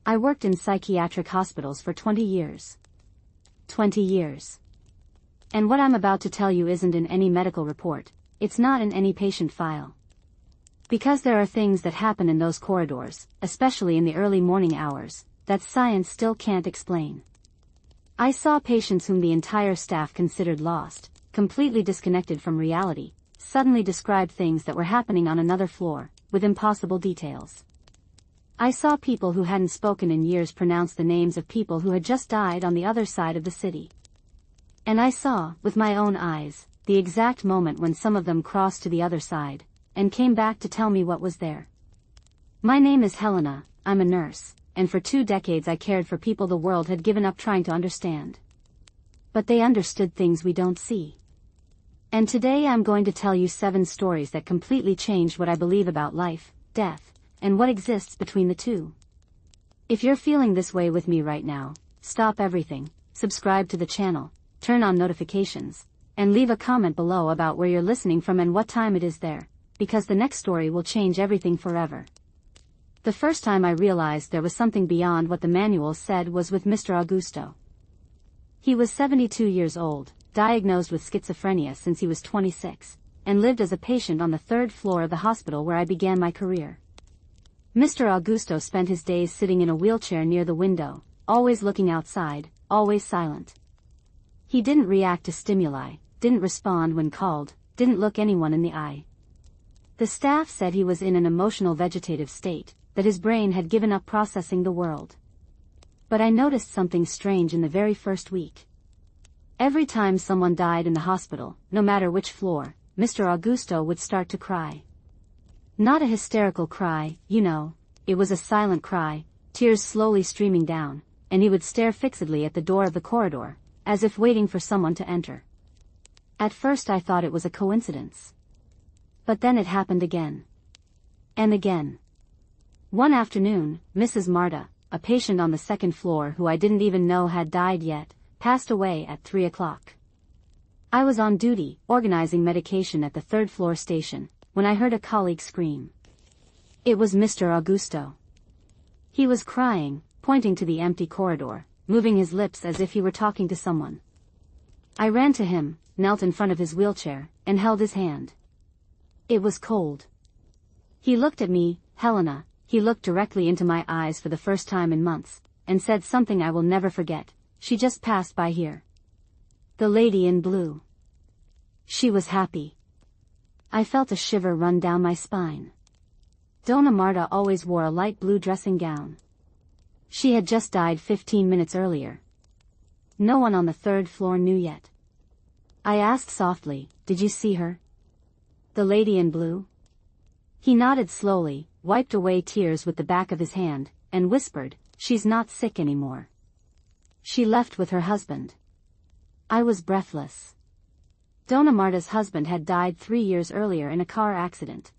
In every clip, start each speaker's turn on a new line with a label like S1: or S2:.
S1: I worked in psychiatric hospitals for 20 years. 20 years. And what I'm about to tell you isn't in any medical report, it's not in any patient file. Because there are things that happen in those corridors, especially in the early morning hours, that science still can't explain. I saw patients whom the entire staff considered lost, completely disconnected from reality, suddenly describe things that were happening on another floor, with impossible details. I saw people who hadn't spoken in years pronounce the names of people who had just died on the other side of the city. And I saw, with my own eyes, the exact moment when some of them crossed to the other side, and came back to tell me what was there. My name is Helena, I'm a nurse, and for 2 decades I cared for people the world had given up trying to understand. But they understood things we don't see. And today I'm going to tell you 7 stories that completely changed what I believe about life, death, and what exists between the two. If you're feeling this way with me right now, stop everything, subscribe to the channel, turn on notifications, and leave a comment below about where you're listening from and what time it is there, because the next story will change everything forever. The first time I realized there was something beyond what the manual said was with Mr. Augusto. He was 72 years old, diagnosed with schizophrenia since he was 26, and lived as a patient on the 3rd floor of the hospital where I began my career. Mr. Augusto spent his days sitting in a wheelchair near the window, always looking outside, always silent. He didn't react to stimuli, didn't respond when called, didn't look anyone in the eye. The staff said he was in an emotional vegetative state, that his brain had given up processing the world. But I noticed something strange in the very first week. Every time someone died in the hospital, no matter which floor, Mr. Augusto would start to cry. Not a hysterical cry, you know, it was a silent cry, tears slowly streaming down, and he would stare fixedly at the door of the corridor, as if waiting for someone to enter. At first I thought it was a coincidence. But then it happened again. And again. One afternoon, Mrs. Marta, a patient on the 2nd floor who I didn't even know had died yet, passed away at 3 o'clock. I was on duty, organizing medication at the 3rd floor station, when I heard a colleague scream. It was Mr. Augusto. He was crying, pointing to the empty corridor, moving his lips as if he were talking to someone. I ran to him, knelt in front of his wheelchair, and held his hand. It was cold. He looked at me, Helena, he looked directly into my eyes for the first time in months, and said something I will never forget. She just passed by here. The lady in blue. She was happy. I felt a shiver run down my spine. Donna Marta always wore a light blue dressing gown. She had just died 15 minutes earlier. No one on the 3rd floor knew yet. I asked softly, "Did you see her? The lady in blue?" He nodded slowly, wiped away tears with the back of his hand, and whispered, "She's not sick anymore. She left with her husband." I was breathless. Donna Marta's husband had died 3 years earlier in a car accident.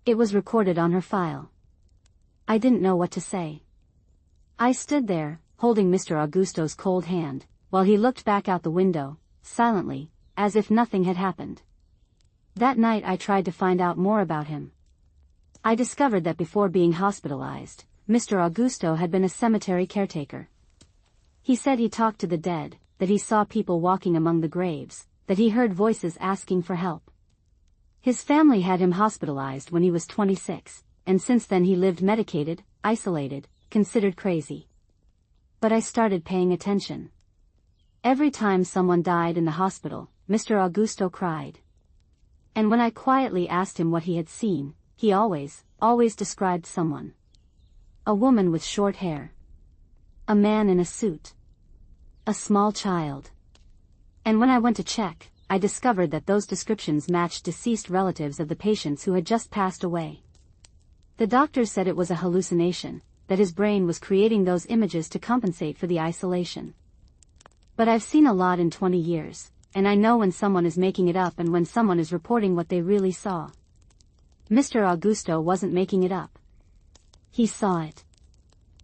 S1: It was recorded on her file. I didn't know what to say. I stood there, holding Mr. Augusto's cold hand, while he looked back out the window, silently, as if nothing had happened. That night I tried to find out more about him. I discovered that before being hospitalized, Mr. Augusto had been a cemetery caretaker. He said he talked to the dead, that he saw people walking among the graves, that he heard voices asking for help. His family had him hospitalized when he was 26, and since then he lived medicated, isolated, considered crazy. But I started paying attention. Every time someone died in the hospital, Mr. Augusto cried. And when I quietly asked him what he had seen, he always described someone. A woman with short hair. A man in a suit. A small child. And when I went to check, I discovered that those descriptions matched deceased relatives of the patients who had just passed away. The doctors said it was a hallucination, that his brain was creating those images to compensate for the isolation. But I've seen a lot in 20 years, and I know when someone is making it up and when someone is reporting what they really saw. Mr. Augusto wasn't making it up. He saw it.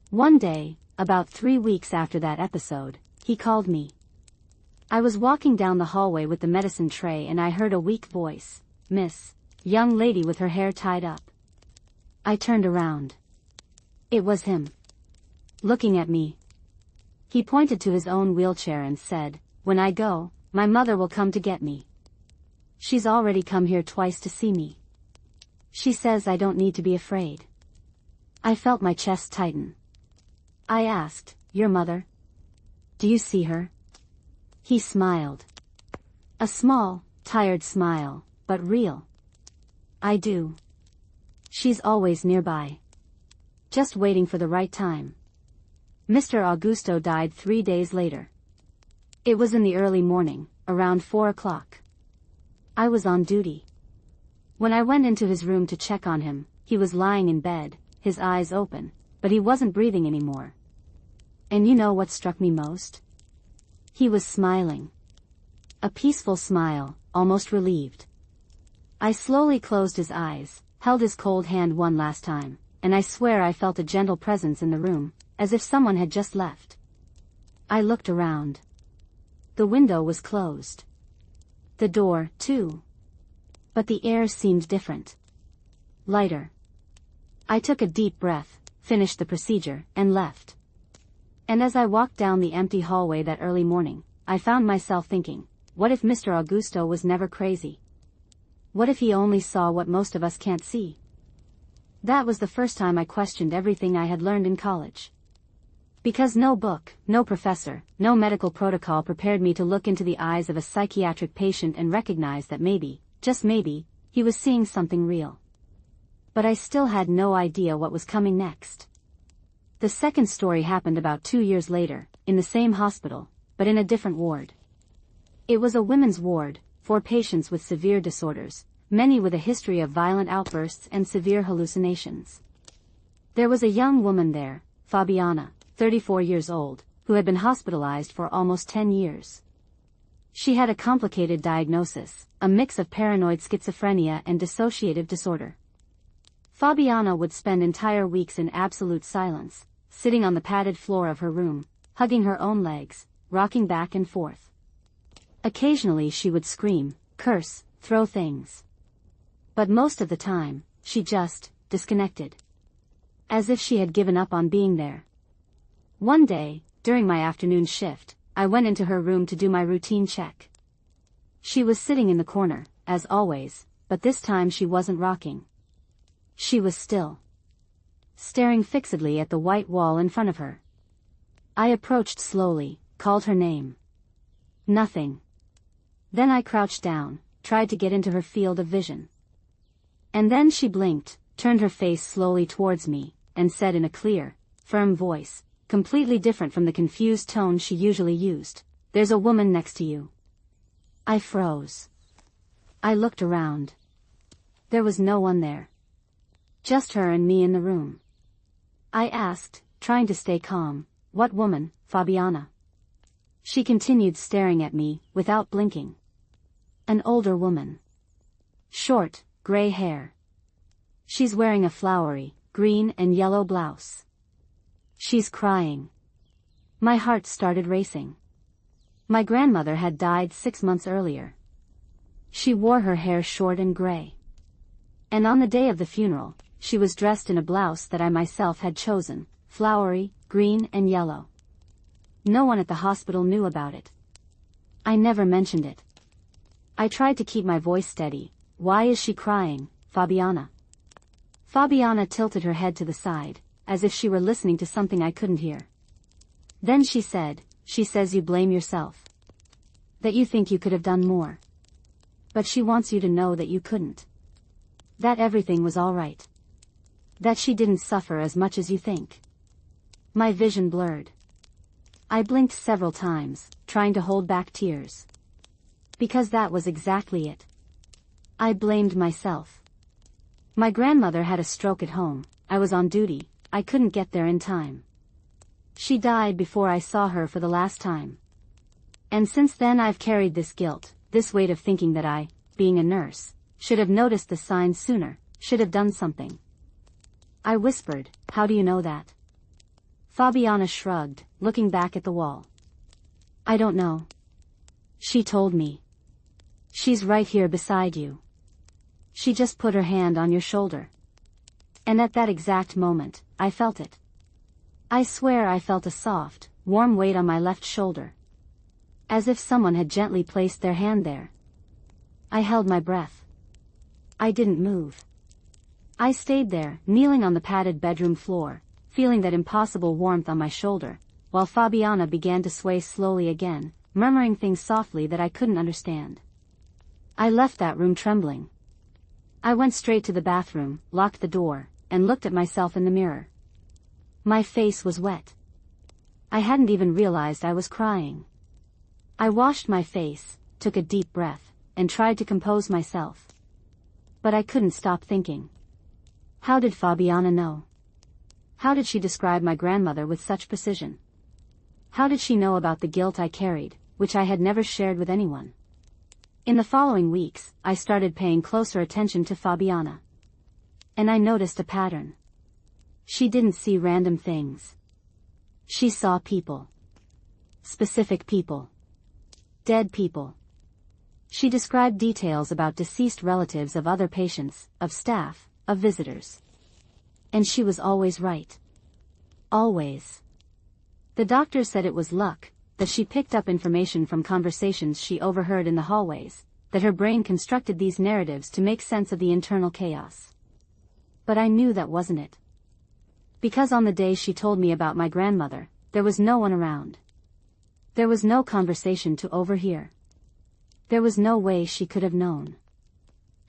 S1: One day, about 3 weeks after that episode, he called me. I was walking down the hallway with the medicine tray and I heard a weak voice, "Miss, young lady with her hair tied up." I turned around. It was him. looking at me. He pointed to his own wheelchair and said, "When I go, my mother will come to get me. She's already come here twice to see me. She says I don't need to be afraid." I felt my chest tighten. I asked, "Your mother? Do you see her?" He smiled. A small, tired smile, but real. "I do. She's always nearby. Just waiting for the right time." Mr. Augusto died 3 days later. It was in the early morning, around 4 o'clock. I was on duty. When I went into his room to check on him, he was lying in bed, his eyes open, but he wasn't breathing anymore. And you know what struck me most? He was smiling. A peaceful smile, almost relieved. I slowly closed his eyes, held his cold hand one last time, and I swear I felt a gentle presence in the room, as if someone had just left. I looked around. The window was closed. The door, too. But the air seemed different. Lighter. I took a deep breath, finished the procedure, and left. And as I walked down the empty hallway that early morning, I found myself thinking, what if Mr. Augusto was never crazy? What if he only saw what most of us can't see? That was the first time I questioned everything I had learned in college. Because no book, no professor, no medical protocol prepared me to look into the eyes of a psychiatric patient and recognize that maybe, just maybe, he was seeing something real. But I still had no idea what was coming next. The second story happened about 2 years later, in the same hospital, but in a different ward. It was a women's ward, for patients with severe disorders, many with a history of violent outbursts and severe hallucinations. There was a young woman there, Fabiana, 34 years old, who had been hospitalized for almost 10 years. She had a complicated diagnosis, a mix of paranoid schizophrenia and dissociative disorder. Fabiana would spend entire weeks in absolute silence, sitting on the padded floor of her room, hugging her own legs, rocking back and forth. Occasionally she would scream, curse, throw things. But most of the time, she just disconnected. As if she had given up on being there. One day, during my afternoon shift, I went into her room to do my routine check. She was sitting in the corner, as always, but this time she wasn't rocking. She was still. Staring fixedly at the white wall in front of her. I approached slowly, called her name. Nothing. Then I crouched down, tried to get into her field of vision. And then she blinked, turned her face slowly towards me, and said in a clear, firm voice, completely different from the confused tone she usually used, "There's a woman next to you." I froze. I looked around. There was no one there. Just her and me in the room. I asked, trying to stay calm, "What woman, Fabiana?" She continued staring at me, without blinking. An older woman. Short, gray hair. She's wearing a flowery, green and yellow blouse. She's crying. My heart started racing. My grandmother had died 6 months earlier. She wore her hair short and gray. And on the day of the funeral, she was dressed in a blouse that I myself had chosen, flowery, green and yellow. No one at the hospital knew about it. I never mentioned it. I tried to keep my voice steady. "Why is she crying, Fabiana?" Fabiana tilted her head to the side, as if she were listening to something I couldn't hear. Then she said, "She says you blame yourself. That you think you could have done more. But she wants you to know that you couldn't. That everything was all right. That she didn't suffer as much as you think." My vision blurred. I blinked several times, trying to hold back tears. Because that was exactly it. I blamed myself. My grandmother had a stroke at home, I was on duty, I couldn't get there in time. She died before I saw her for the last time. And since then I've carried this guilt, this weight of thinking that I, being a nurse, should have noticed the signs sooner, should have done something. I whispered, "How do you know that?" Fabiana shrugged, looking back at the wall. "I don't know. She told me. She's right here beside you." She just put her hand on your shoulder. And at that exact moment, I felt it. I swear I felt a soft, warm weight on my left shoulder. As if someone had gently placed their hand there. I held my breath. I didn't move. I stayed there, kneeling on the padded bedroom floor, feeling that impossible warmth on my shoulder, while Fabiana began to sway slowly again, murmuring things softly that I couldn't understand. I left that room trembling. I went straight to the bathroom, locked the door, and looked at myself in the mirror. My face was wet. I hadn't even realized I was crying. I washed my face, took a deep breath, and tried to compose myself. But I couldn't stop thinking. How did Fabiana know? How did she describe my grandmother with such precision? How did she know about the guilt I carried, which I had never shared with anyone? In the following weeks, I started paying closer attention to Fabiana. And I noticed a pattern. She didn't see random things. She saw people. Specific people. Dead people. She described details about deceased relatives of other patients, of staff, of visitors. And she was always right. Always. The doctor said it was luck, that she picked up information from conversations she overheard in the hallways, that her brain constructed these narratives to make sense of the internal chaos. But I knew that wasn't it. Because on the day she told me about my grandmother, there was no one around. There was no conversation to overhear. There was no way she could have known.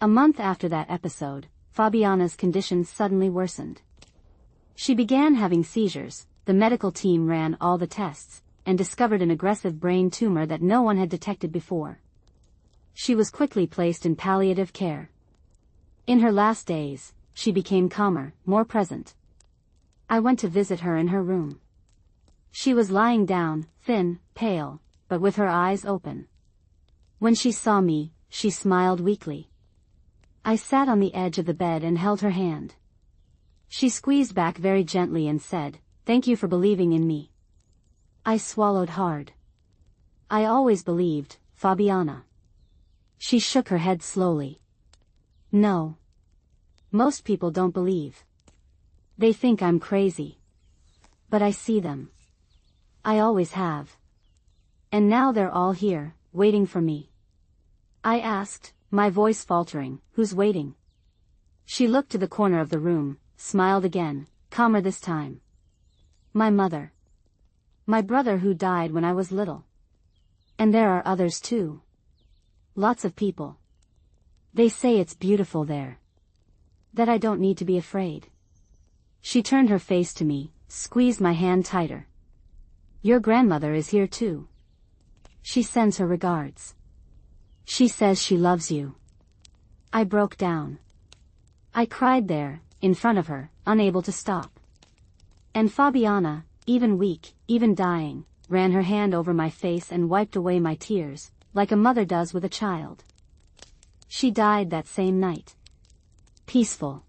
S1: A month after that episode, Fabiana's condition suddenly worsened. She began having seizures, the medical team ran all the tests, and discovered an aggressive brain tumor that no one had detected before. She was quickly placed in palliative care. In her last days, she became calmer, more present. I went to visit her in her room. She was lying down, thin, pale, but with her eyes open. When she saw me, she smiled weakly. I sat on the edge of the bed and held her hand. She squeezed back very gently and said, "Thank you for believing in me." I swallowed hard. I always believed, Fabiana. She shook her head slowly. No. Most people don't believe. They think I'm crazy. But I see them. I always have. And now they're all here, waiting for me. I asked, my voice faltering, "Who's waiting?" She looked to the corner of the room, smiled again, calmer this time. My mother. My brother who died when I was little. And there are others too. Lots of people. They say it's beautiful there. That I don't need to be afraid. She turned her face to me, squeezed my hand tighter. Your grandmother is here too. She sends her regards. She says she loves you. I broke down. I cried there, in front of her, unable to stop. And Fabiana, even weak, even dying, ran her hand over my face and wiped away my tears, like a mother does with a child. She died that same night. Peaceful.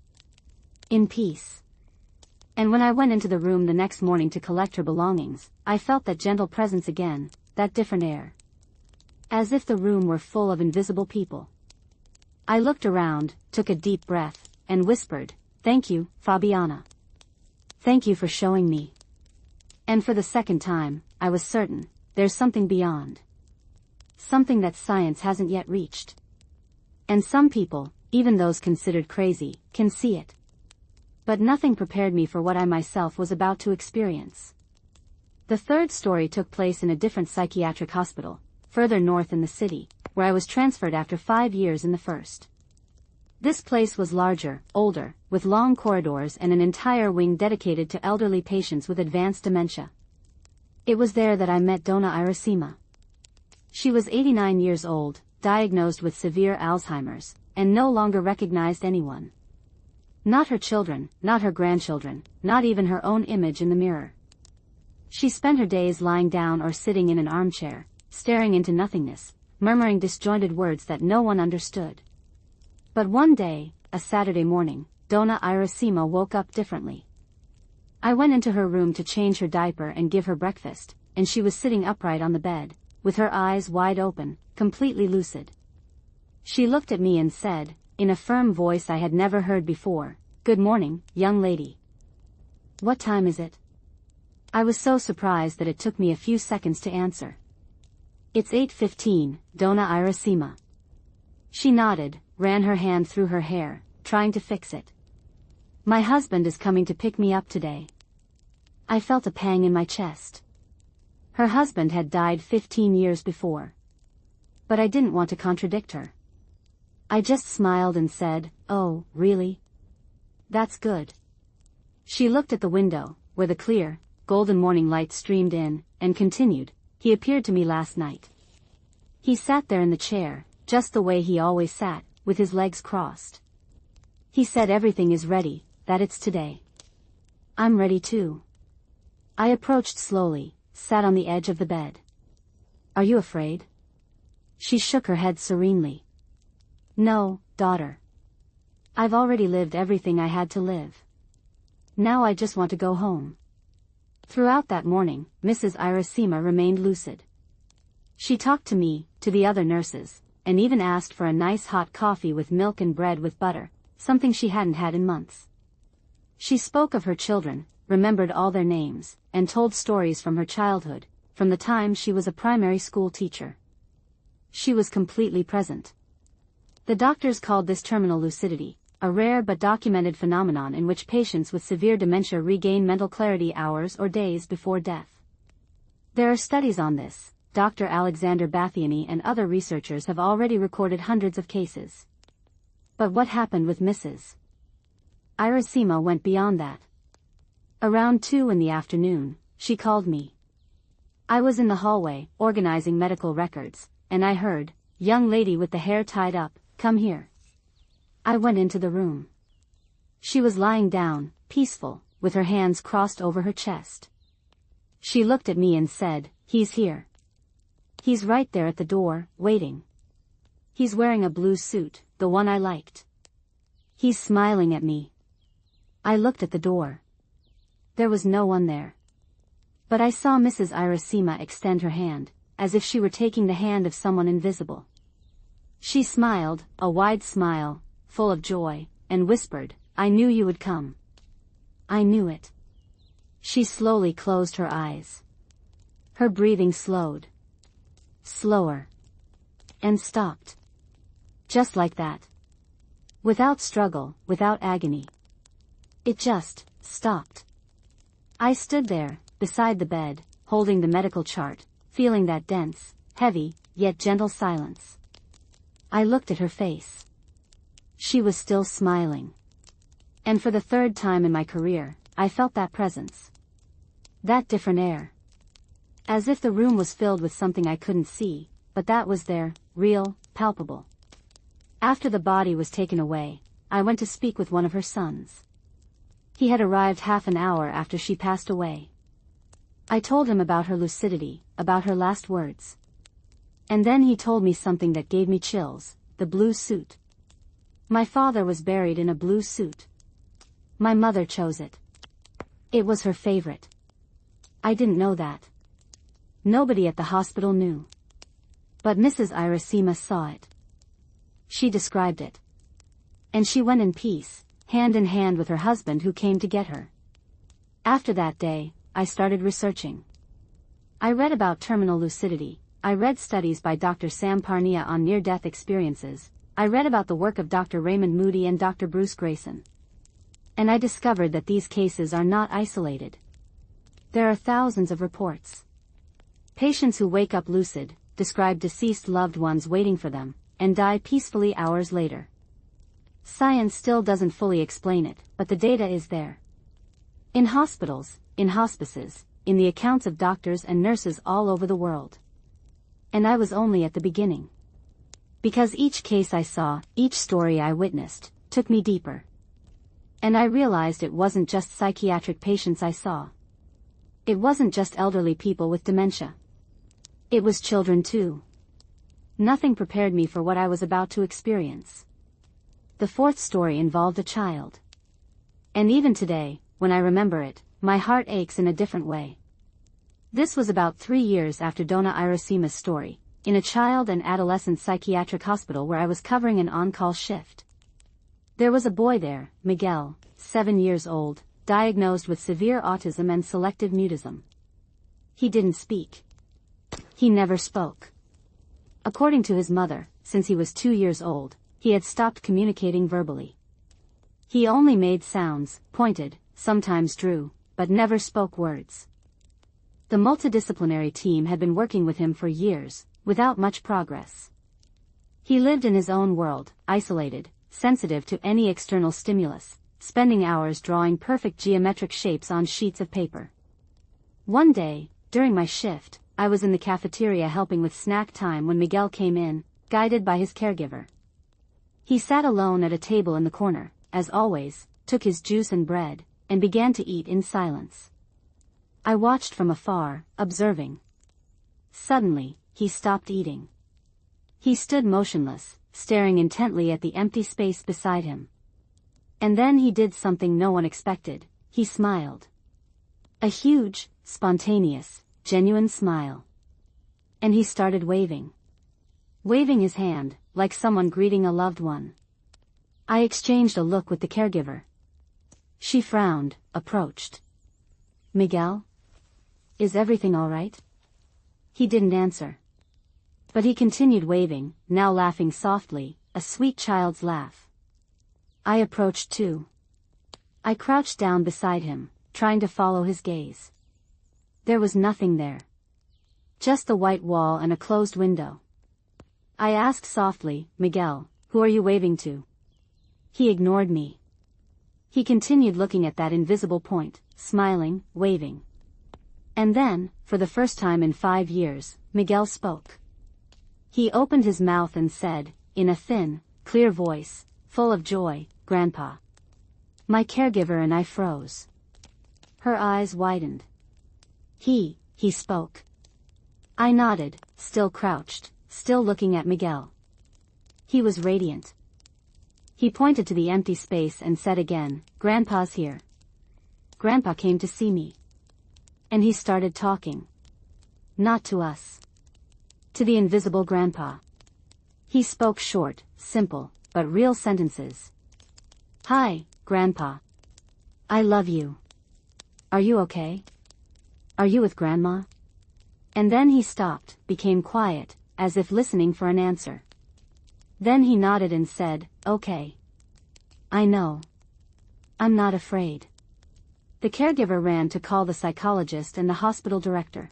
S1: In peace. And when I went into the room the next morning to collect her belongings, I felt that gentle presence again, that different air. As if the room were full of invisible people. I looked around, took a deep breath, and whispered, "Thank you, Fabiana. Thank you for showing me." And for the second time, I was certain, there's something beyond. Something that science hasn't yet reached. And some people, even those considered crazy, can see it. But nothing prepared me for what I myself was about to experience. The third story took place in a different psychiatric hospital, further north in the city, where I was transferred after 5 years in the first. This place was larger, older, with long corridors and an entire wing dedicated to elderly patients with advanced dementia. It was there that I met Donna Irasima. She was 89 years old, diagnosed with severe Alzheimer's, and no longer recognized anyone. Not her children, not her grandchildren, not even her own image in the mirror. She spent her days lying down or sitting in an armchair, staring into nothingness, murmuring disjointed words that no one understood. But one day, a Saturday morning, Donna Irasima woke up differently. I went into her room to change her diaper and give her breakfast, and she was sitting upright on the bed, with her eyes wide open, completely lucid. She looked at me and said, in a firm voice I had never heard before, "Good morning, young lady." "What time is it?" I was so surprised that it took me a few seconds to answer. It's 8:15, Donna Irasima. She nodded, ran her hand through her hair, trying to fix it. My husband is coming to pick me up today. I felt a pang in my chest. Her husband had died 15 years before. But I didn't want to contradict her. I just smiled and said, "Oh, really? That's good." She looked at the window, where the clear, golden morning light streamed in, and continued, "He appeared to me last night. He sat there in the chair, just the way he always sat, with his legs crossed. He said everything is ready, that it's today. I'm ready too." I approached slowly, sat on the edge of the bed. "Are you afraid?" She shook her head serenely. "No, daughter. I've already lived everything I had to live. Now I just want to go home." Throughout that morning, Mrs. Irasima remained lucid. She talked to me, to the other nurses, and even asked for a nice hot coffee with milk and bread with butter, something she hadn't had in months. She spoke of her children, remembered all their names, and told stories from her childhood, from the time she was a primary school teacher. She was completely present. The doctors called this terminal lucidity, a rare but documented phenomenon in which patients with severe dementia regain mental clarity hours or days before death. There are studies on this. Dr. Alexander Bathiany and other researchers have already recorded hundreds of cases. But what happened with Mrs. Irasima went beyond that. Around 2 in the afternoon, she called me. I was in the hallway, organizing medical records, and I heard, "Young lady with the hair tied up, come here." I went into the room. She was lying down, peaceful, with her hands crossed over her chest. She looked at me and said, "He's here. He's right there at the door, waiting. He's wearing a blue suit, the one I liked. He's smiling at me." I looked at the door. There was no one there. But I saw Mrs. Irasima extend her hand, as if she were taking the hand of someone invisible. She smiled, a wide smile, full of joy, and whispered, "I knew you would come. I knew it." She slowly closed her eyes. Her breathing slowed. Slower. And stopped. Just like that. Without struggle, without agony. It just stopped. I stood there, beside the bed, holding the medical chart, feeling that dense, heavy, yet gentle silence. I looked at her face. She was still smiling. And for the third time in my career, I felt that presence. That different air. As if the room was filled with something I couldn't see, but that was there, real, palpable. After the body was taken away, I went to speak with one of her sons. He had arrived half an hour after she passed away. I told him about her lucidity, about her last words. And then he told me something that gave me chills, the blue suit. My father was buried in a blue suit. My mother chose it. It was her favorite. I didn't know that. Nobody at the hospital knew. But Mrs. Irasima saw it. She described it. And she went in peace, hand in hand with her husband who came to get her. After that day, I started researching. I read about terminal lucidity. I read studies by Dr. Sam Parnia on near-death experiences. I read about the work of Dr. Raymond Moody and Dr. Bruce Grayson. And I discovered that these cases are not isolated. There are thousands of reports. Patients who wake up lucid, describe deceased loved ones waiting for them, and die peacefully hours later. Science still doesn't fully explain it, but the data is there. In hospitals, in hospices, in the accounts of doctors and nurses all over the world. And I was only at the beginning. Because each case I saw, each story I witnessed, took me deeper. And I realized it wasn't just psychiatric patients I saw. It wasn't just elderly people with dementia. It was children too. Nothing prepared me for what I was about to experience. The fourth story involved a child. And even today, when I remember it, my heart aches in a different way. This was about 3 years after Donna Irasima's story, in a child and adolescent psychiatric hospital where I was covering an on-call shift. There was a boy there, Miguel, 7 years old, diagnosed with severe autism and selective mutism. He didn't speak. He never spoke. According to his mother, since he was 2 years old, he had stopped communicating verbally. He only made sounds, pointed, sometimes drew, but never spoke words. The multidisciplinary team had been working with him for years, without much progress. He lived in his own world, isolated, sensitive to any external stimulus, spending hours drawing perfect geometric shapes on sheets of paper. One day, during my shift, I was in the cafeteria helping with snack time when Miguel came in, guided by his caregiver. He sat alone at a table in the corner, as always, took his juice and bread, and began to eat in silence. I watched from afar, observing. Suddenly, he stopped eating. He stood motionless, staring intently at the empty space beside him. And then he did something no one expected. He smiled. A huge, spontaneous, genuine smile. And he started waving. Waving his hand, like someone greeting a loved one. I exchanged a look with the caregiver. She frowned, approached. Miguel? Is everything all right? He didn't answer. But he continued waving, now laughing softly, a sweet child's laugh. I approached too. I crouched down beside him, trying to follow his gaze. There was nothing there. Just the white wall and a closed window. I asked softly, Miguel, who are you waving to? He ignored me. He continued looking at that invisible point, smiling, waving. And then, for the first time in 5 years, Miguel spoke. He opened his mouth and said, in a thin, clear voice, full of joy, Grandpa. My caregiver and I froze. Her eyes widened. He spoke. I nodded, still crouched, still looking at Miguel. He was radiant. He pointed to the empty space and said again, Grandpa's here. Grandpa came to see me. And he started talking. Not to us. To the invisible Grandpa. He spoke short, simple, but real sentences. Hi, Grandpa. I love you. Are you okay? Are you with Grandma? And then he stopped, became quiet, as if listening for an answer. Then he nodded and said, okay. I know. I'm not afraid. The caregiver ran to call the psychologist and the hospital director.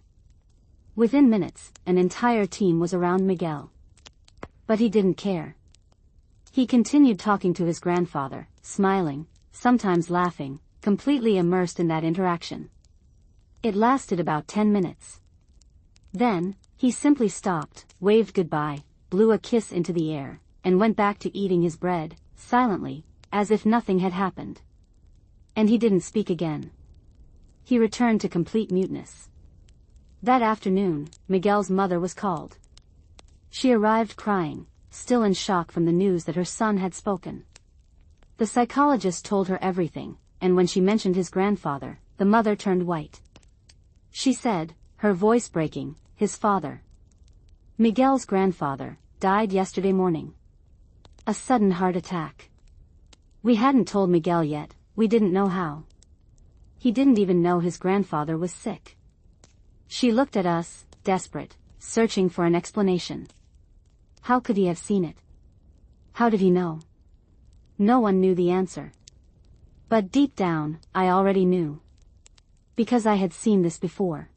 S1: Within minutes, an entire team was around Miguel. But he didn't care. He continued talking to his grandfather, smiling, sometimes laughing, completely immersed in that interaction. It lasted about 10 minutes. Then, he simply stopped, waved goodbye, blew a kiss into the air, and went back to eating his bread, silently, as if nothing had happened. And he didn't speak again. He returned to complete muteness. That afternoon, Miguel's mother was called. She arrived crying, still in shock from the news that her son had spoken. The psychologist told her everything, and when she mentioned his grandfather, the mother turned white. She said, her voice breaking, his father. Miguel's grandfather died yesterday morning. A sudden heart attack. We hadn't told Miguel yet, we didn't know how. He didn't even know his grandfather was sick. She looked at us, desperate, searching for an explanation. How could he have seen it? How did he know? No one knew the answer. But deep down, I already knew. Because I had seen this before.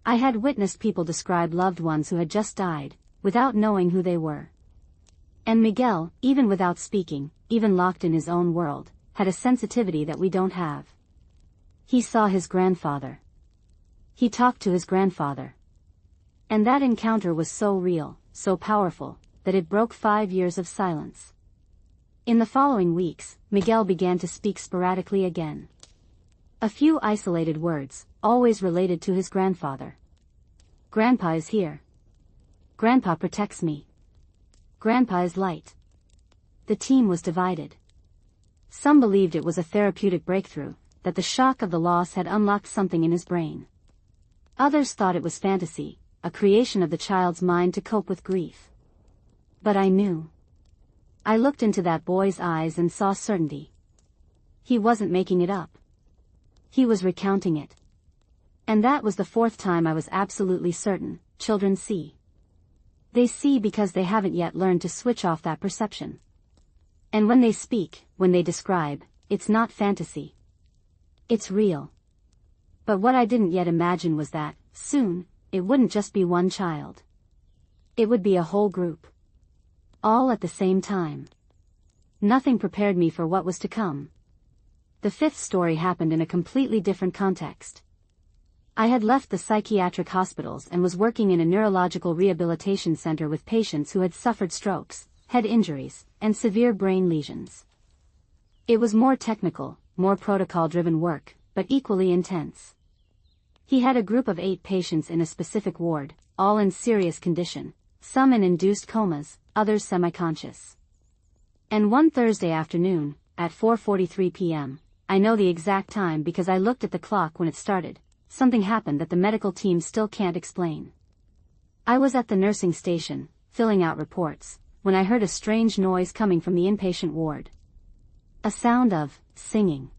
S1: I had witnessed people describe loved ones who had just died, without knowing who they were. And Miguel, even without speaking, even locked in his own world, had a sensitivity that we don't have. He saw his grandfather. He talked to his grandfather. And that encounter was so real, so powerful, that it broke 5 years of silence. In the following weeks, Miguel began to speak sporadically again. A few isolated words, always related to his grandfather. Grandpa is here. Grandpa protects me. Grandpa is light. The team was divided. Some believed it was a therapeutic breakthrough, that the shock of the loss had unlocked something in his brain. Others thought it was fantasy, a creation of the child's mind to cope with grief. But I knew. I looked into that boy's eyes and saw certainty. He wasn't making it up. He was recounting it. And that was the fourth time I was absolutely certain. Children see. They see because they haven't yet learned to switch off that perception. And when they speak, when they describe, it's not fantasy. It's real. But what I didn't yet imagine was that, soon, it wouldn't just be one child. It would be a whole group. All at the same time. Nothing prepared me for what was to come. The fifth story happened in a completely different context. I had left the psychiatric hospitals and was working in a neurological rehabilitation center with patients who had suffered strokes, head injuries, and severe brain lesions. It was more technical, more protocol-driven work, but equally intense. He had a group of 8 patients in a specific ward, all in serious condition, some in induced comas, others semi-conscious. And one Thursday afternoon, at 4:43 p.m., I know the exact time because I looked at the clock when it started, something happened that the medical team still can't explain. I was at the nursing station, filling out reports, when I heard a strange noise coming from the inpatient ward. A sound of singing.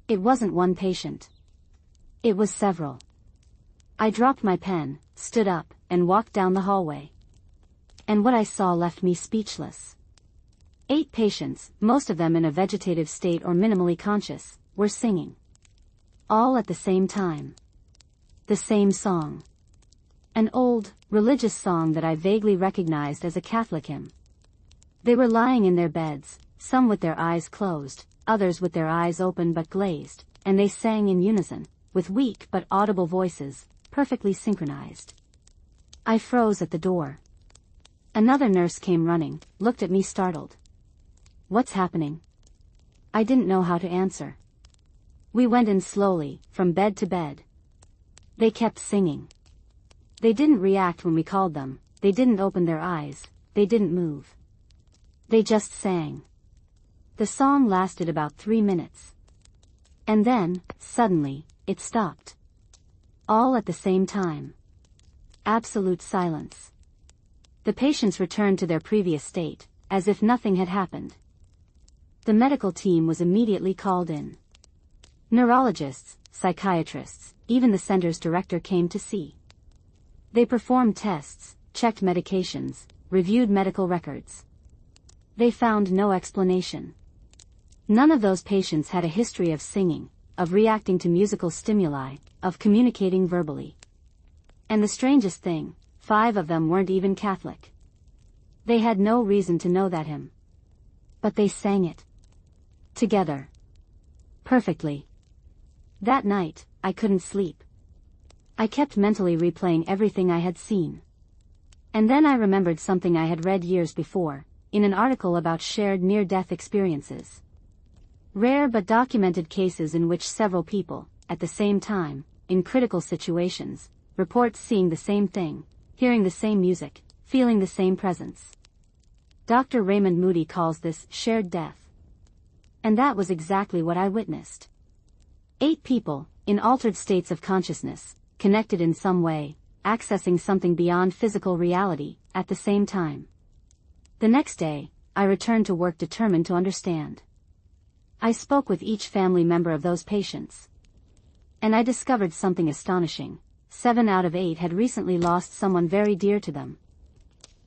S1: It wasn't one patient. It was several. I dropped my pen, stood up, and walked down the hallway. And what I saw left me speechless. 8 patients, most of them in a vegetative state or minimally conscious, were singing. All at the same time. The same song. An old, religious song that I vaguely recognized as a Catholic hymn. They were lying in their beds, some with their eyes closed, others with their eyes open but glazed, and they sang in unison, with weak but audible voices, perfectly synchronized. I froze at the door. Another nurse came running, looked at me startled. What's happening? I didn't know how to answer. We went in slowly, from bed to bed. They kept singing. They didn't react when we called them, they didn't open their eyes, they didn't move. They just sang. The song lasted about 3 minutes. And then, suddenly, it stopped. All at the same time. Absolute silence. The patients returned to their previous state, as if nothing had happened. The medical team was immediately called in. Neurologists, psychiatrists, even the center's director came to see. They performed tests, checked medications, reviewed medical records. They found no explanation. None of those patients had a history of singing, of reacting to musical stimuli, of communicating verbally. And the strangest thing, 5 of them weren't even Catholic. They had no reason to know that hymn. But they sang it. Together. Perfectly. That night, I couldn't sleep. I kept mentally replaying everything I had seen. And then I remembered something I had read years before, in an article about shared near-death experiences. Rare but documented cases in which several people, at the same time, in critical situations, report seeing the same thing, hearing the same music, feeling the same presence. Dr. Raymond Moody calls this shared death. And that was exactly what I witnessed. 8 people, in altered states of consciousness, connected in some way, accessing something beyond physical reality, at the same time. The next day, I returned to work determined to understand. I spoke with each family member of those patients. And I discovered something astonishing. 7 out of 8 had recently lost someone very dear to them.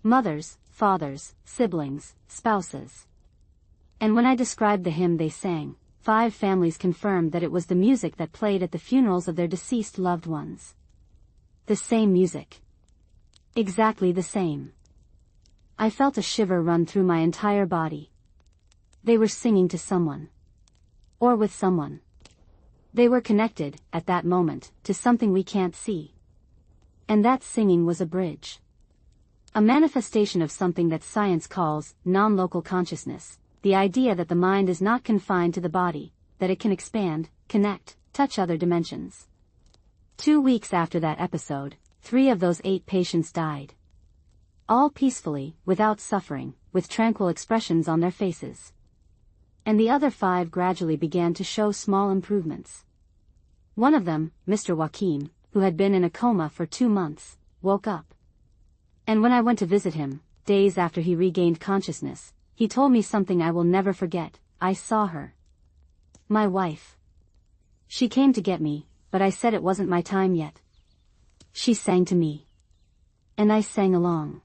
S1: Mothers, fathers, siblings, spouses. And when I described the hymn they sang, 5 families confirmed that it was the music that played at the funerals of their deceased loved ones. The same music. Exactly the same. I felt a shiver run through my entire body. They were singing to someone. Or with someone. They were connected, at that moment, to something we can't see. And that singing was a bridge. A manifestation of something that science calls non-local consciousness. The idea that the mind is not confined to the body, that it can expand, connect, touch other dimensions. 2 weeks after that episode, 3 of those 8 patients died. All peacefully, without suffering, with tranquil expressions on their faces. And the other 5 gradually began to show small improvements. One of them, Mr. Joaquin, who had been in a coma for 2 months, woke up. And when I went to visit him, days after he regained consciousness, he told me something I will never forget. I saw her. My wife. She came to get me, but I said it wasn't my time yet. She sang to me. And I sang along.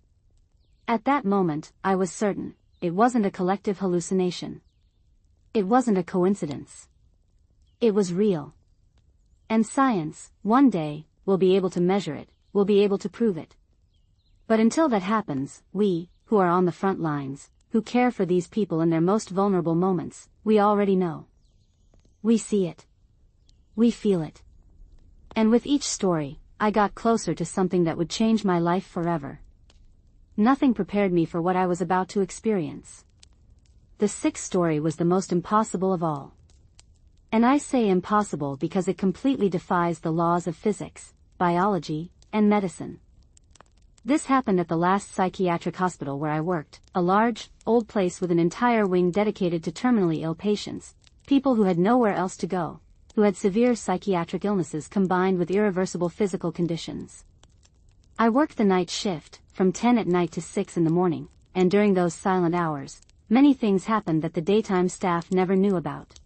S1: At that moment, I was certain, it wasn't a collective hallucination. It wasn't a coincidence. It was real. And science, one day, will be able to measure it, will be able to prove it. But until that happens, we, who are on the front lines, who care for these people in their most vulnerable moments, we already know. We see it. We feel it. And with each story, I got closer to something that would change my life forever. Nothing prepared me for what I was about to experience. The sixth story was the most impossible of all. And I say impossible because it completely defies the laws of physics, biology, and medicine. This happened at the last psychiatric hospital where I worked, a large, old place with an entire wing dedicated to terminally ill patients, people who had nowhere else to go, who had severe psychiatric illnesses combined with irreversible physical conditions. I worked the night shift, from 10 at night to 6 in the morning, and during those silent hours, many things happened that the daytime staff never knew about.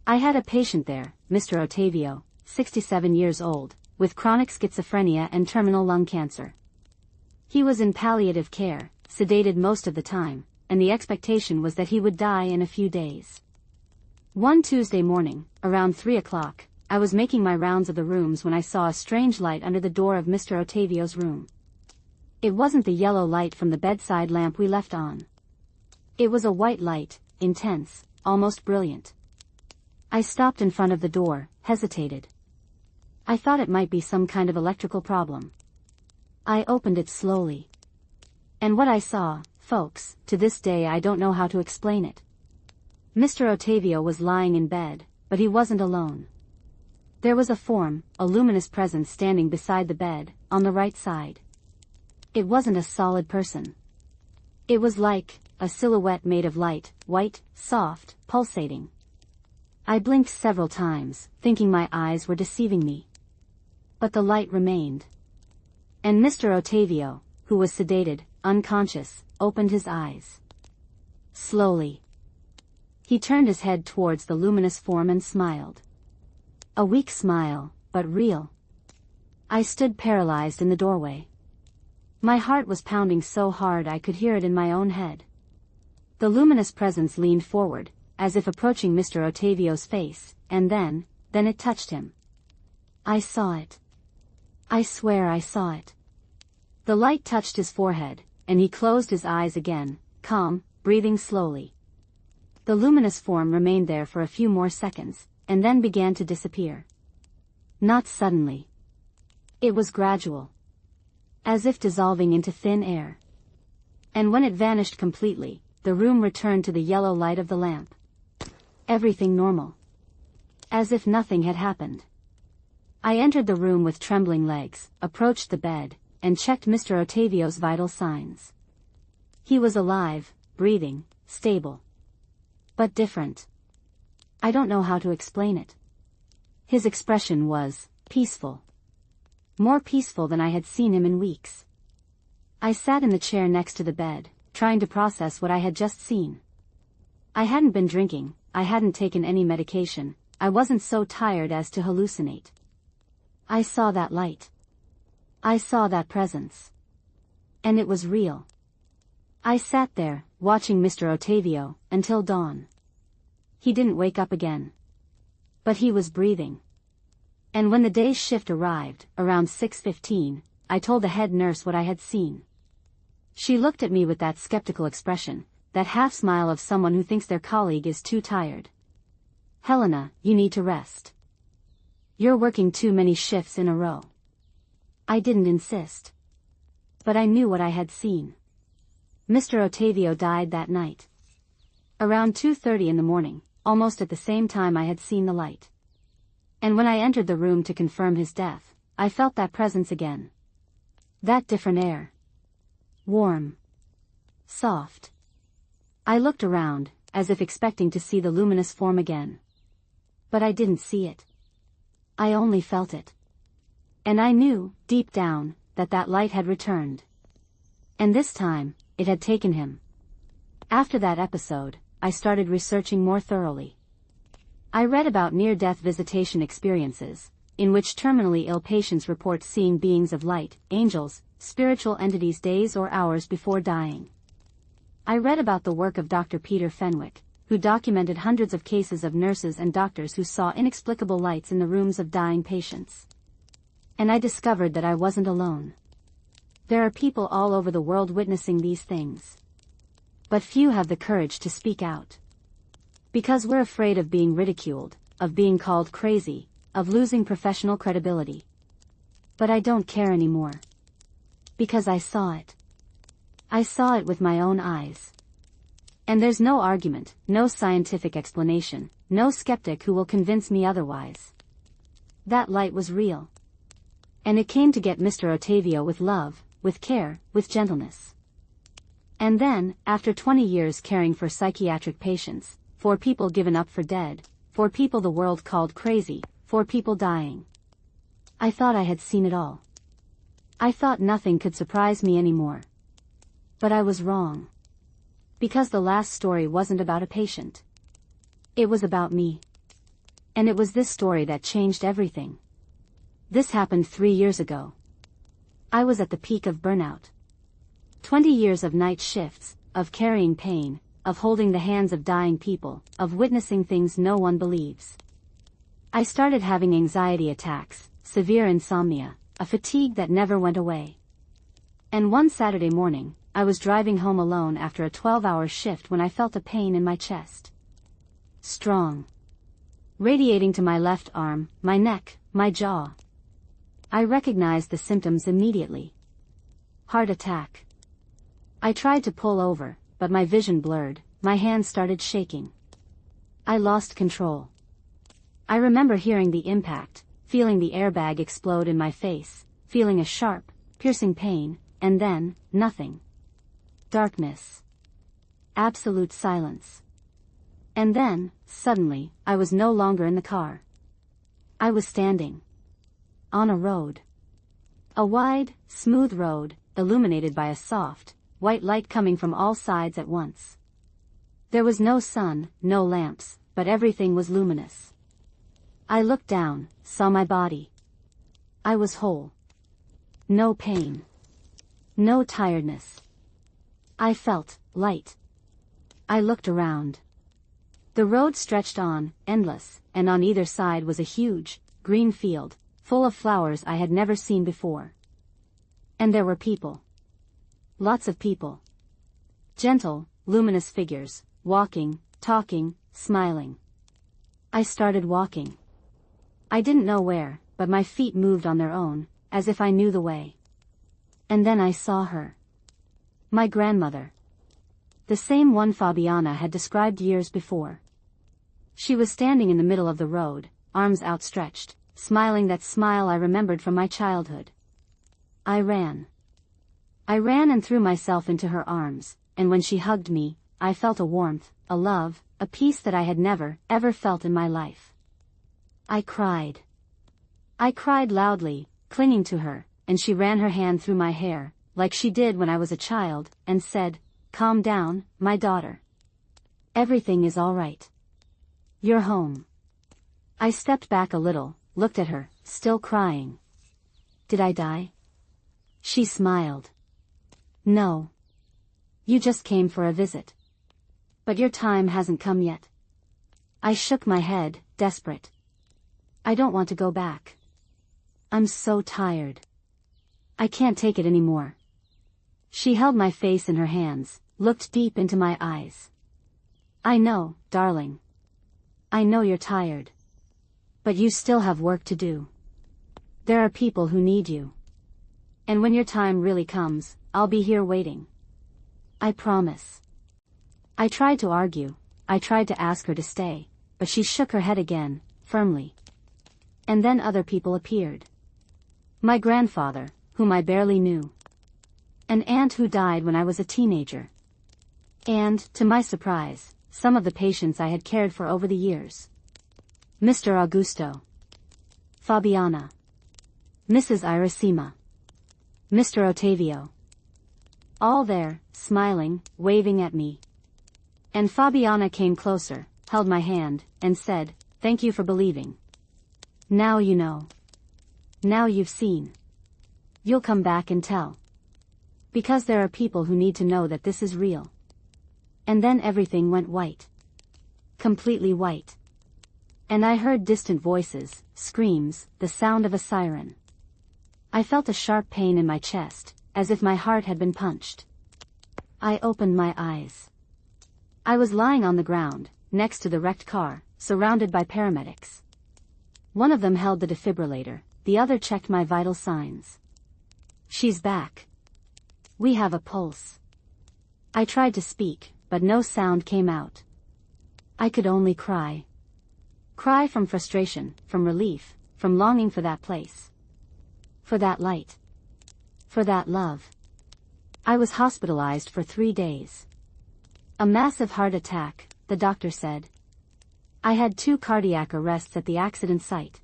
S1: I had a patient there, Mr. Ottavio, 67 years old, with chronic schizophrenia and terminal lung cancer. He was in palliative care, sedated most of the time, and the expectation was that he would die in a few days. One Tuesday morning, around 3 o'clock, I was making my rounds of the rooms when I saw a strange light under the door of Mr. Ottavio's room. It wasn't the yellow light from the bedside lamp we left on. It was a white light, intense, almost brilliant. I stopped in front of the door, hesitated. I thought it might be some kind of electrical problem. I opened it slowly. And what I saw, folks, to this day I don't know how to explain it. Mr. Ottavio was lying in bed, but he wasn't alone. There was a form, a luminous presence standing beside the bed, on the right side. It wasn't a solid person. It was like a silhouette made of light, white, soft, pulsating. I blinked several times, thinking my eyes were deceiving me. But the light remained. And Mr. Ottavio, who was sedated, unconscious, opened his eyes. Slowly. He turned his head towards the luminous form and smiled. A weak smile, but real. I stood paralyzed in the doorway. My heart was pounding so hard I could hear it in my own head. The luminous presence leaned forward, as if approaching Mr. Ottavio's face, and then it touched him. I saw it. I swear I saw it. The light touched his forehead, and he closed his eyes again, calm, breathing slowly. The luminous form remained there for a few more seconds, and then began to disappear. Not suddenly. It was gradual. As if dissolving into thin air. And when it vanished completely, the room returned to the yellow light of the lamp. Everything normal. As if nothing had happened. I entered the room with trembling legs, approached the bed, and checked Mr. Ottavio's vital signs. He was alive, breathing, stable. But different. I don't know how to explain it. His expression was peaceful. More peaceful than I had seen him in weeks. I sat in the chair next to the bed, trying to process what I had just seen. I hadn't been drinking, I hadn't taken any medication, I wasn't so tired as to hallucinate. I saw that light. I saw that presence. And it was real. I sat there, watching Mr. Ottavio, until dawn. He didn't wake up again. But he was breathing. And when the day's shift arrived, around 6:15, I told the head nurse what I had seen. She looked at me with that skeptical expression, that half-smile of someone who thinks their colleague is too tired. "Helena, you need to rest. You're working too many shifts in a row." I didn't insist. But I knew what I had seen. Mr. Ottavio died that night. Around 2:30 in the morning, almost at the same time I had seen the light. And when I entered the room to confirm his death, I felt that presence again. That different air. Warm. Soft. I looked around, as if expecting to see the luminous form again. But I didn't see it. I only felt it. And I knew, deep down, that that light had returned. And this time, it had taken him. After that episode, I started researching more thoroughly. I read about near-death visitation experiences, in which terminally ill patients report seeing beings of light, angels, spiritual entities days or hours before dying. I read about the work of Dr. Peter Fenwick, who documented hundreds of cases of nurses and doctors who saw inexplicable lights in the rooms of dying patients. And I discovered that I wasn't alone. There are people all over the world witnessing these things. But few have the courage to speak out. Because we're afraid of being ridiculed, of being called crazy, of losing professional credibility. But I don't care anymore. Because I saw it. I saw it with my own eyes. And there's no argument, no scientific explanation, no skeptic who will convince me otherwise. That light was real. And it came to get Mr. Ottavio with love, with care, with gentleness. And then, after 20 years caring for psychiatric patients, for people given up for dead, for people the world called crazy, for people dying, I thought I had seen it all. I thought nothing could surprise me anymore. But I was wrong. Because the last story wasn't about a patient. It was about me. And it was this story that changed everything. This happened 3 years ago. I was at the peak of burnout. 20 years of night shifts, of carrying pain, of holding the hands of dying people, of witnessing things no one believes. I started having anxiety attacks, severe insomnia, a fatigue that never went away. And one Saturday morning, I was driving home alone after a 12-hour shift when I felt a pain in my chest. Strong. Radiating to my left arm, my neck, my jaw. I recognized the symptoms immediately. Heart attack. I tried to pull over, but my vision blurred, my hands started shaking. I lost control. I remember hearing the impact, feeling the airbag explode in my face, feeling a sharp, piercing pain, and then, nothing. Darkness. Absolute silence. And then, suddenly, I was no longer in the car. I was standing. On a road. A wide, smooth road, illuminated by a soft, white light coming from all sides at once. There was no sun, no lamps, but everything was luminous. I looked down, saw my body. I was whole. No pain. No tiredness. I felt light. I looked around. The road stretched on, endless, and on either side was a huge, green field, full of flowers I had never seen before. And there were people. Lots of people. Gentle, luminous figures, walking, talking, smiling. I started walking. I didn't know where, but my feet moved on their own, as if I knew the way. And then I saw her. My grandmother. The same one Fabiana had described years before. She was standing in the middle of the road, arms outstretched, smiling that smile I remembered from my childhood. I ran. I ran and threw myself into her arms, and when she hugged me, I felt a warmth, a love, a peace that I had never, ever felt in my life. I cried. I cried loudly, clinging to her, and she ran her hand through my hair, like she did when I was a child, and said, "Calm down, my daughter. Everything is all right. You're home." I stepped back a little, looked at her, still crying. Did I die? She smiled. No. You just came for a visit. But your time hasn't come yet. I shook my head, desperate. I don't want to go back. I'm so tired. I can't take it anymore. She held my face in her hands, looked deep into my eyes. I know, darling. I know you're tired. But you still have work to do. There are people who need you. And when your time really comes, I'll be here waiting. I promise. I tried to argue, I tried to ask her to stay, but she shook her head again, firmly. And then other people appeared. My grandfather, whom I barely knew. An aunt who died when I was a teenager. And, to my surprise, some of the patients I had cared for over the years. Mr. Augusto. Fabiana. Mrs. Iracema. Mr. Ottavio. All there, smiling, waving at me. And Fabiana came closer, held my hand, and said, Thank you for believing. Now you know. Now you've seen. You'll come back and tell. Because there are people who need to know that this is real. And then everything went white. Completely white. And I heard distant voices, screams, the sound of a siren. I felt a sharp pain in my chest, as if my heart had been punched. I opened my eyes. I was lying on the ground, next to the wrecked car, surrounded by paramedics. One of them held the defibrillator, the other checked my vital signs. She's back. We have a pulse. I tried to speak, but no sound came out. I could only cry. Cry from frustration, from relief, from longing for that place. For that light. For that love. I was hospitalized for 3 days. A massive heart attack, the doctor said. I had 2 cardiac arrests at the accident site.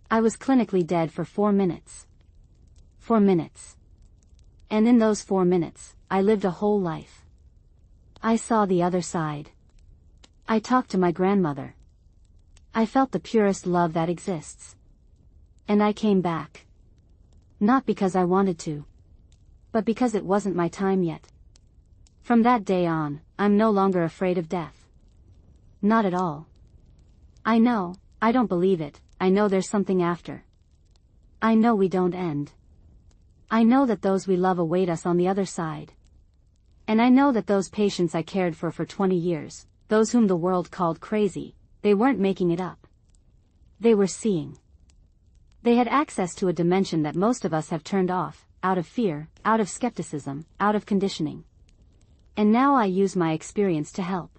S1: I was clinically dead for 4 minutes. 4 minutes. And in those 4 minutes, I lived a whole life. I saw the other side. I talked to my grandmother. I felt the purest love that exists. And I came back. Not because I wanted to. But because it wasn't my time yet. From that day on, I'm no longer afraid of death. Not at all. I know, I don't believe it, I know there's something after. I know we don't end. I know that those we love await us on the other side. And I know that those patients I cared for 20 years, those whom the world called crazy, they weren't making it up. They were seeing. They had access to a dimension that most of us have turned off, out of fear, out of skepticism, out of conditioning. And now I use my experience to help.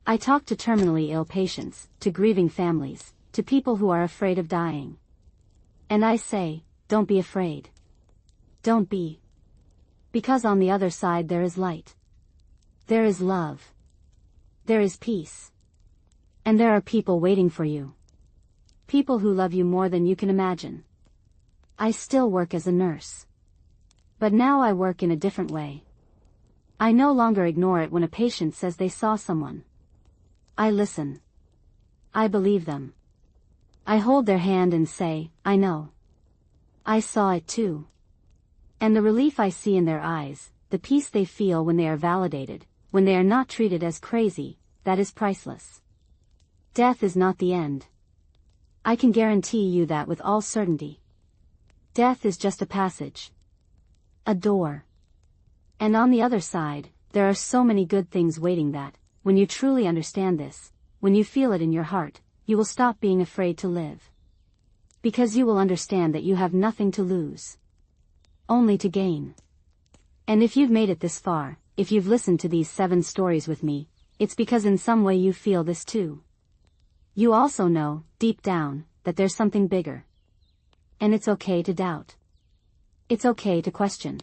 S1: I talk to terminally ill patients, to grieving families, to people who are afraid of dying. And I say, don't be afraid. Don't be. Because on the other side there is light. There is love. There is peace. And there are people waiting for you. People who love you more than you can imagine. I still work as a nurse. But now I work in a different way. I no longer ignore it when a patient says they saw someone. I listen. I believe them. I hold their hand and say, I know. I saw it too. And the relief I see in their eyes, the peace they feel when they are validated, when they are not treated as crazy, that is priceless. Death is not the end. I can guarantee you that with all certainty. Death is just a passage. A door. And on the other side, there are so many good things waiting that, when you truly understand this, when you feel it in your heart, you will stop being afraid to live. Because you will understand that you have nothing to lose. Only to gain. And if you've made it this far, if you've listened to these 7 stories with me, it's because in some way you feel this too. You also know, deep down, that there's something bigger. And it's okay to doubt. It's okay to question.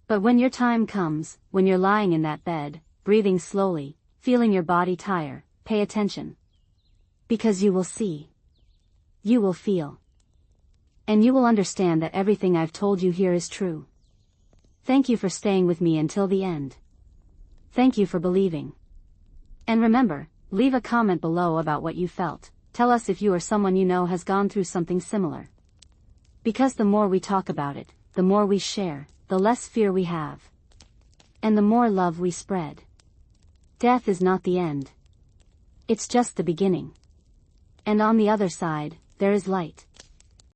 S1: But when your time comes, when you're lying in that bed, breathing slowly, feeling your body tire, pay attention. Because you will see. You will feel. And you will understand that everything I've told you here is true. Thank you for staying with me until the end. Thank you for believing. And remember, leave a comment below about what you felt. Tell us if you or someone you know has gone through something similar. Because the more we talk about it, the more we share, the less fear we have. And the more love we spread. Death is not the end. It's just the beginning. And on the other side, there is light.